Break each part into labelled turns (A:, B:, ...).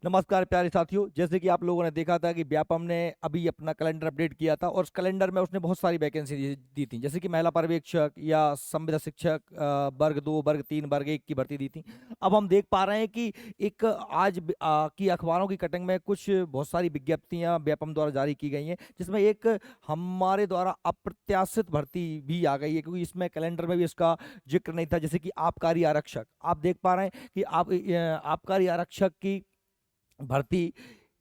A: नमस्कार प्यारे साथियों। जैसे कि आप लोगों ने देखा था कि व्यापम ने अभी अपना कैलेंडर अपडेट किया था और उस कैलेंडर में उसने बहुत सारी वैकेंसी दी थी, जैसे कि महिला पर्यवेक्षक या संविदा शिक्षक, वर्ग 2, वर्ग 3, वर्ग 1 की भर्ती दी थी। अब हम देख पा रहे हैं कि एक आज की अखबारों की कटिंग में कुछ बहुत सारी विज्ञप्तियां व्यापम द्वारा जारी की गई हैं, जिसमें एक हमारे द्वारा अप्रत्याशित भर्ती भी आ गई है, क्योंकि इसमें कैलेंडर में भी इसका जिक्र नहीं था। जैसे कि आबकारी आरक्षक, आप देख पा रहे हैं कि आबकारी आरक्षक की भर्ती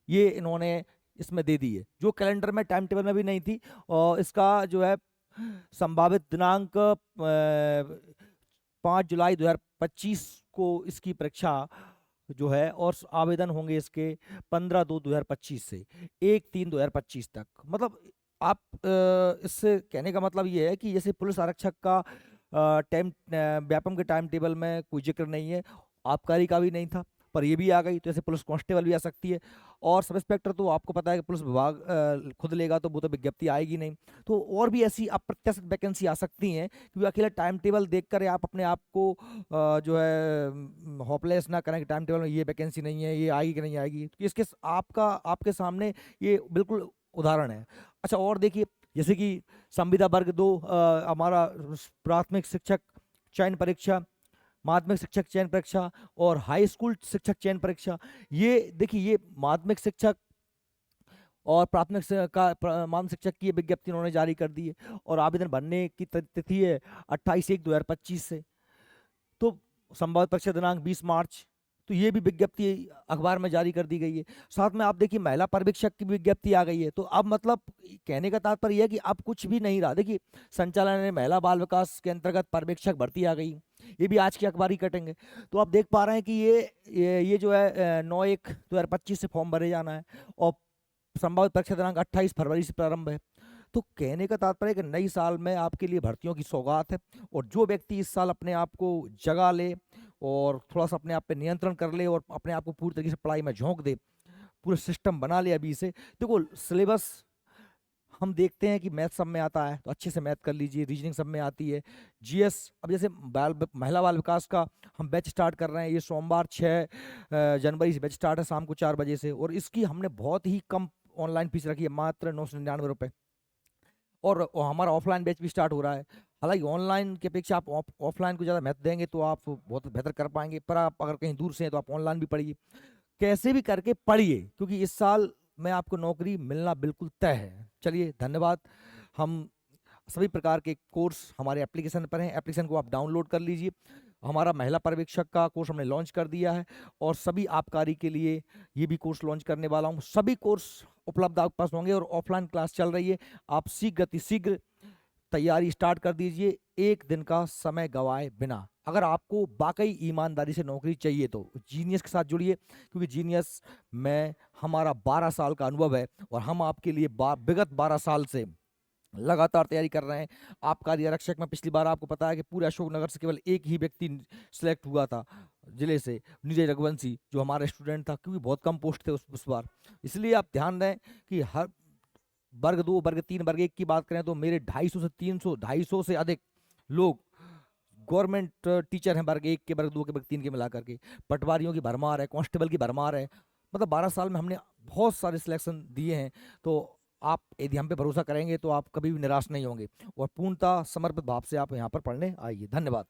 A: ये इन्होंने इसमें दे दी है, जो कैलेंडर में टाइम टेबल में भी नहीं थी। और इसका जो है संभावित दिनांक 5 जुलाई 2025 को इसकी परीक्षा जो है, और आवेदन होंगे इसके 15/2/2025 से 1/3/2025 तक। मतलब आप इससे कहने का मतलब ये है कि जैसे पुलिस आरक्षक का टाइम व्यापम के टाइम टेबल में कोई जिक्र नहीं है, आबकारी का भी नहीं था, पर ये भी आ गई, तो ऐसे पुलिस कांस्टेबल भी आ सकती है। और सब इंस्पेक्टर तो आपको पता है कि पुलिस विभाग खुद लेगा, तो वो तो विज्ञप्ति आएगी नहीं। तो और भी ऐसी अप्रत्याशित वैकेंसी आ सकती हैं, क्योंकि अकेला टाइम टेबल देखकर आप अपने आप को जो है होपलेस ना करें कि टाइम टेबल में ये वैकेंसी नहीं है, ये आएगी कि नहीं आएगी। तो इसके आपका आपके सामने ये बिल्कुल उदाहरण है। अच्छा, और देखिए, जैसे कि संविदा वर्ग 2, हमारा प्राथमिक शिक्षक चयन परीक्षा, माध्यमिक शिक्षक चयन परीक्षा और हाई स्कूल शिक्षक चयन परीक्षा। ये देखिए, ये माध्यमिक शिक्षक और माध्यमिक शिक्षक की ये विज्ञप्ति उन्होंने जारी कर दी है, और आवेदन भरने की तिथि है 28/1/2025 से। तो संभावित परीक्षा दिनांक 20 मार्च। तो ये भी विज्ञप्ति अखबार में जारी कर दी गई है। साथ में आप देखिए, महिला पर्यवेक्षक की भी विज्ञप्ति आ गई है। तो अब मतलब कहने का तात्पर्य यह है कि अब कुछ भी नहीं रहा। देखिए, संचालनालय महिला बाल विकास के अंतर्गत पर्यवेक्षक भर्ती आ गई, ये भी आज की अखबारी कटेंगे। तो आप देख पा रहे हैं कि ये जो है 9/1/2025 से फॉर्म भरे जाना है, और संभावित परीक्षा दिनांक 28 फरवरी से प्रारंभ है। तो कहने का तात्पर्य है कि नई साल में आपके लिए भर्तियों की सौगात है, और जो व्यक्ति इस साल अपने आप को जगा ले और थोड़ा सा अपने आप पे नियंत्रण कर ले और अपने आप को पूरी तरीके से पढ़ाई में झोंक दे, पूरे सिस्टम बना ले अभी से। देखो, सिलेबस हम देखते हैं कि मैथ सब में आता है, तो अच्छे से मैथ कर लीजिए, रीजनिंग सब में आती है। जीएस, अब जैसे महिला बाल विकास का हम बैच स्टार्ट कर रहे हैं, ये सोमवार 6 जनवरी से बैच स्टार्ट है, शाम को 4 बजे से। और इसकी हमने बहुत ही कम ऑनलाइन फीस रखी है, मात्र 999 रुपये। और हमारा ऑफलाइन बैच भी स्टार्ट हो रहा है। हालांकि ऑनलाइन की अपेक्षा आप ऑफलाइन को ज़्यादा महत्व देंगे तो आप बहुत बेहतर कर पाएंगे, पर आप अगर कहीं दूर से हैं तो आप ऑनलाइन भी पढ़िए, कैसे भी करके पढ़िए, क्योंकि इस साल में आपको नौकरी मिलना बिल्कुल तय है। चलिए, धन्यवाद। हम सभी प्रकार के कोर्स हमारे एप्लीकेशन पर हैं, एप्लीकेशन को आप डाउनलोड कर लीजिए। हमारा महिला पर्यवेक्षक का कोर्स हमने लॉन्च कर दिया है, और सभी आबकारी के लिए ये भी कोर्स लॉन्च करने वाला हूँ। सभी कोर्स उपलब्ध आपके पास होंगे, और ऑफलाइन क्लास चल रही है। आप शीघ्र अतिशीघ्र तैयारी स्टार्ट कर दीजिए, एक दिन का समय गवाए बिना। अगर आपको वाकई ईमानदारी से नौकरी चाहिए तो जीनियस के साथ जुड़िए, क्योंकि जीनियस में हमारा 12 साल का अनुभव है, और हम आपके लिए विगत 12 साल से लगातार तैयारी कर रहे हैं। आबकारी आरक्षक में पिछली बार आपको पता है कि पूरे अशोकनगर से केवल एक ही व्यक्ति सिलेक्ट हुआ था, जिले से नीरज रघुवंशी, जो हमारा स्टूडेंट था, क्योंकि बहुत कम पोस्ट थे उस बार। इसलिए आप ध्यान दें कि हर वर्ग 2, वर्ग 3, वर्ग 1 की बात करें तो मेरे 250 से अधिक लोग गवर्नमेंट टीचर हैं, वर्ग 1 के, वर्ग 2 के, वर्ग 3 के मिला करके। पटवारियों की भरमार है, कांस्टेबल की भरमार है। मतलब 12 साल में हमने बहुत सारे सिलेक्शन दिए हैं। तो आप यदि हम पे भरोसा करेंगे तो आप कभी भी निराश नहीं होंगे, और पूर्णतः समर्पित भाव से आप यहाँ पर पढ़ने आइए। धन्यवाद।